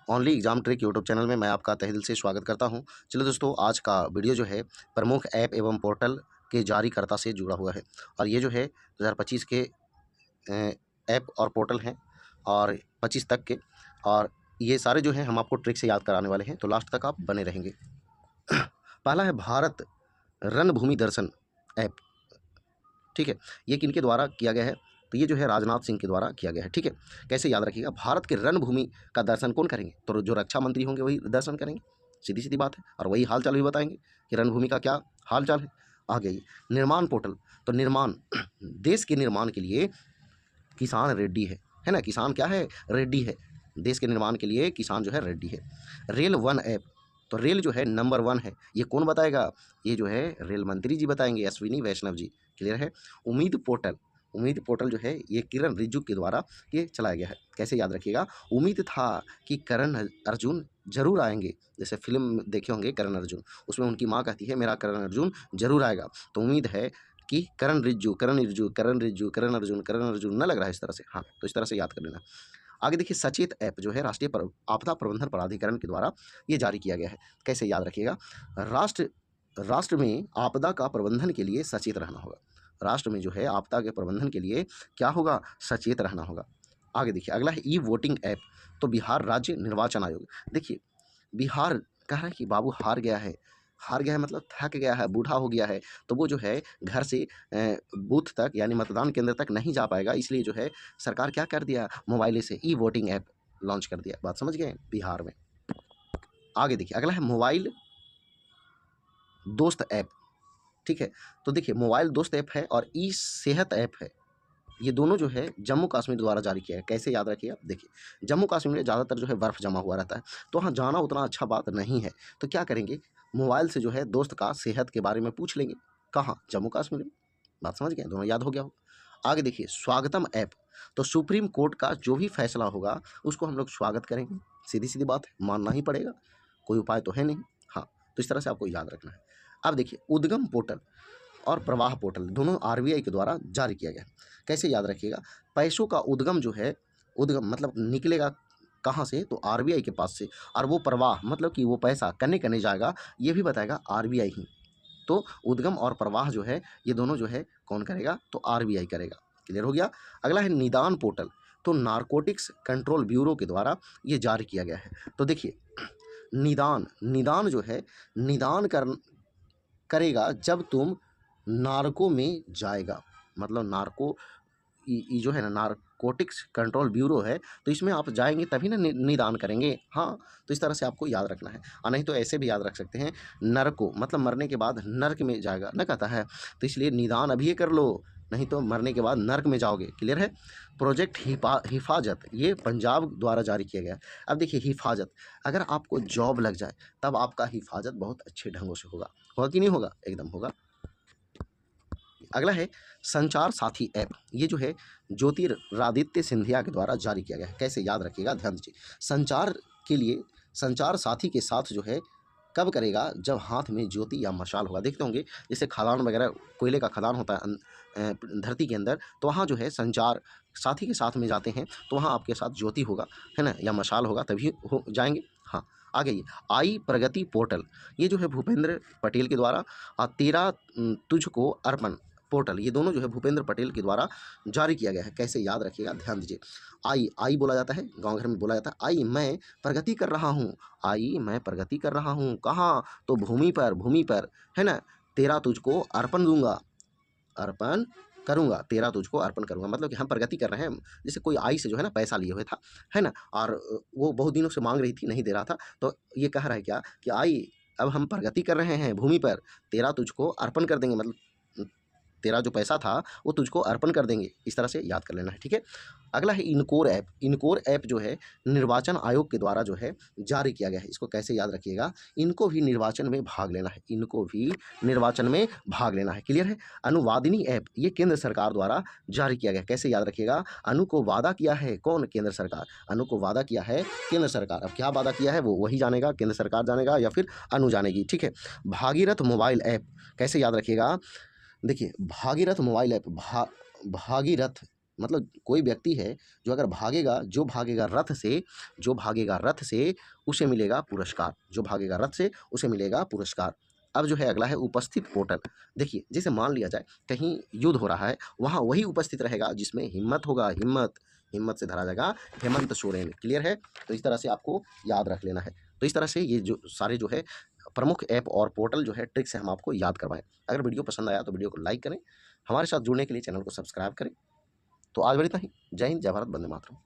Only exam trick YouTube channel में मैं आपका तहे दिल से स्वागत करता हूं। चलो दोस्तों, आज का वीडियो जो है प्रमुख ऐप एवं पोर्टल के जारीकर्ता से जुड़ा हुआ है और ये जो है 2025 के ऐप और पोर्टल हैं और 25 तक के, और ये सारे जो हैं हम आपको ट्रिक से याद कराने वाले हैं, तो लास्ट तक आप बने रहेंगे। पहला है भारत रणभूमि दर्शन ऐप। ठीक है, ये किनके द्वारा किया गया है? तो ये जो है राजनाथ सिंह के द्वारा किया गया है। ठीक है, कैसे याद रखिएगा? भारत के रणभूमि का दर्शन कौन करेंगे? तो जो रक्षा मंत्री होंगे वही दर्शन करेंगे, सीधी सीधी बात है, और वही हाल चाल भी बताएंगे कि रणभूमि का क्या हाल चाल है। आगे ये निर्माण पोर्टल, तो निर्माण देश के निर्माण के लिए किसान रेड्डी है ना? किसान क्या है? रेड्डी है। देश के निर्माण के लिए किसान जो है रेड्डी है। रेल वन ऐप, तो रेल जो है नंबर 1 है। ये कौन बताएगा? ये जो है रेल मंत्री जी बताएंगे, अश्विनी वैष्णव जी। क्लियर है? उम्मीद पोर्टल, उम्मीद पोर्टल जो है ये किरण रिजिजू के द्वारा ये चलाया गया है। कैसे याद रखिएगा? उम्मीद था कि करण अर्जुन जरूर आएंगे। जैसे फिल्म देखे होंगे करण अर्जुन, उसमें उनकी माँ कहती है मेरा करण अर्जुन जरूर आएगा, तो उम्मीद है कि करण रिजिजू करण रिजिजू करण रिजिजू करण अर्जुन न लग रहा है इस तरह से। हाँ, तो इस तरह से याद कर लेना। आगे देखिए, सचेत ऐप जो है राष्ट्रीय आपदा प्रबंधन प्राधिकरण के द्वारा ये जारी किया गया है। कैसे याद रखिएगा? राष्ट्र राष्ट्र में आपदा का प्रबंधन के लिए सचेत रहना होगा। राष्ट्र में जो है आपदा के प्रबंधन के लिए क्या होगा? सचेत रहना होगा। आगे देखिए, अगला है ई वोटिंग ऐप। तो बिहार राज्य निर्वाचन आयोग, देखिए बिहार कह रहा है कि बाबू हार गया है। हार गया है मतलब थक गया है, बूढ़ा हो गया है, तो वो जो है घर से बूथ तक यानी मतदान केंद्र तक नहीं जा पाएगा। इसलिए जो है सरकार क्या कर दिया? मोबाइल से ई वोटिंग ऐप लॉन्च कर दिया। बात समझ गए? बिहार में। आगे देखिए, अगला है मोबाइल दोस्त ऐप। ठीक है, तो देखिए मोबाइल दोस्त ऐप है और ई सेहत ऐप है। ये दोनों जो है जम्मू कश्मीर द्वारा जारी किया है। कैसे याद रखिएगा? देखिए जम्मू कश्मीर में ज़्यादातर जो है बर्फ़ जमा हुआ रहता है, तो वहाँ जाना उतना अच्छा बात नहीं है। तो क्या करेंगे? मोबाइल से जो है दोस्त का सेहत के बारे में पूछ लेंगे। कहाँ? जम्मू कश्मीर में। बात समझ गए? दोनों याद हो गया हो। आगे देखिए, स्वागतम ऐप। तो सुप्रीम कोर्ट का जो भी फैसला होगा उसको हम लोग स्वागत करेंगे। सीधी सीधी बात है, मानना ही पड़ेगा, कोई उपाय तो है नहीं। हाँ, तो इस तरह से आपको याद रखना है। अब देखिए, उद्गम पोर्टल और प्रवाह पोर्टल दोनों आरबीआई के द्वारा जारी किया गया है। कैसे याद रखिएगा? पैसों का उद्गम जो है, उद्गम मतलब निकलेगा कहाँ से? तो आरबीआई के पास से, और वो प्रवाह मतलब कि वो पैसा कन्ने कन्ने जाएगा ये भी बताएगा आरबीआई ही। तो उद्गम और प्रवाह जो है ये दोनों जो है कौन करेगा? तो आरबीआई करेगा। क्लियर हो गया? अगला है निदान पोर्टल। तो नारकोटिक्स कंट्रोल ब्यूरो के द्वारा ये जारी किया गया है। तो देखिए, निदान निदान जो है निदान करेगा जब तुम नार्को में जाएगा। मतलब नार्को ये जो है ना नारकोटिक्स कंट्रोल ब्यूरो है, तो इसमें आप जाएंगे तभी ना निदान करेंगे। हाँ, तो इस तरह से आपको याद रखना है। और नहीं तो ऐसे भी याद रख सकते हैं, नरको मतलब मरने के बाद नर्क में जाएगा ना कहता है, तो इसलिए निदान अभी कर लो, नहीं तो मरने के बाद नर्क में जाओगे। क्लियर है? प्रोजेक्ट हिफाजत, ये पंजाब द्वारा जारी किया गया। अब देखिए हिफाजत, अगर आपको जॉब लग जाए तब आपका हिफाजत बहुत अच्छे ढंगों से होगा। होगा कि नहीं होगा? एकदम होगा। अगला है संचार साथी ऐप। ये जो है ज्योतिरादित्य सिंधिया के द्वारा जारी किया गया है। कैसे याद रखिएगा? ध्यान दीजिए। संचार के लिए संचार साथी के साथ जो है कब करेगा? जब हाथ में ज्योति या मशाल होगा। देखते होंगे जैसे खदान वगैरह, कोयले का खदान होता है धरती के अंदर, तो वहाँ जो है संचार साथी के साथ में जाते हैं, तो वहाँ आपके साथ ज्योति होगा, है ना, या मशाल होगा, तभी हो जाएंगे। हाँ, आगे ये आई प्रगति पोर्टल, ये जो है भूपेंद्र पटेल के द्वारा, तेरा तुझको अर्पण पोर्टल, ये दोनों जो है भूपेंद्र पटेल के द्वारा जारी किया गया है। कैसे याद रखिएगा? ध्यान दीजिए। आई आई बोला जाता है, गांव घर में बोला जाता है, आई मैं प्रगति कर रहा हूँ, आई मैं प्रगति कर रहा हूँ। कहाँ? तो भूमि पर, है ना। तेरा तुझको अर्पण दूंगा, अर्पण करूंगा, तेरा तुझको अर्पण करूंगा, मतलब कि हम प्रगति कर रहे हैं। जैसे कोई आई से जो है ना पैसा लिए हुए था, है ना, और वो बहुत दिनों से मांग रही थी, नहीं दे रहा था, तो ये कह रहा है क्या कि आई अब हम प्रगति कर रहे हैं भूमि पर, तेरा तुझको अर्पण कर देंगे, मतलब तेरा जो पैसा था वो तुझको अर्पण कर देंगे। इस तरह से याद कर लेना है। ठीक है? अगला है इनकोर ऐप। इनकोर ऐप जो है निर्वाचन आयोग के द्वारा जो है जारी किया गया है। इसको कैसे याद रखिएगा? इनको भी निर्वाचन में भाग लेना है, इनको भी निर्वाचन में भाग लेना है। क्लियर है? अनुवादिनी ऐप, ये केंद्र सरकार द्वारा जारी किया गया। कैसे याद रखिएगा? अनु को वादा किया है कौन? केंद्र सरकार। अनु को वादा किया है केंद्र सरकार। अब क्या वादा किया है वो वही जानेगा, केंद्र सरकार जानेगा या फिर अनु जानेगी। ठीक है? भागीरथ मोबाइल ऐप, कैसे याद रखिएगा? देखिए भागीरथ मोबाइल ऐप, भागीरथ मतलब कोई व्यक्ति है जो अगर भागेगा, जो भागेगा रथ से उसे मिलेगा पुरस्कार, जो भागेगा रथ से उसे मिलेगा पुरस्कार। अब जो है अगला है उपस्थित पोर्टल। देखिए जैसे मान लिया जाए कहीं युद्ध हो रहा है, वहाँ वही उपस्थित रहेगा जिसमें हिम्मत होगा, हिम्मत से धरा जाएगा हेमंत सोरेन। क्लियर है? तो इस तरह से आपको याद रख लेना है। तो इस तरह से ये जो सारे जो है प्रमुख ऐप और पोर्टल जो है ट्रिक्स से हम आपको याद करवाएं। अगर वीडियो पसंद आया तो वीडियो को लाइक करें, हमारे साथ जुड़ने के लिए चैनल को सब्सक्राइब करें। तो आज बस इतना ही। जय हिंद, जय भारत, वंदे मातरम।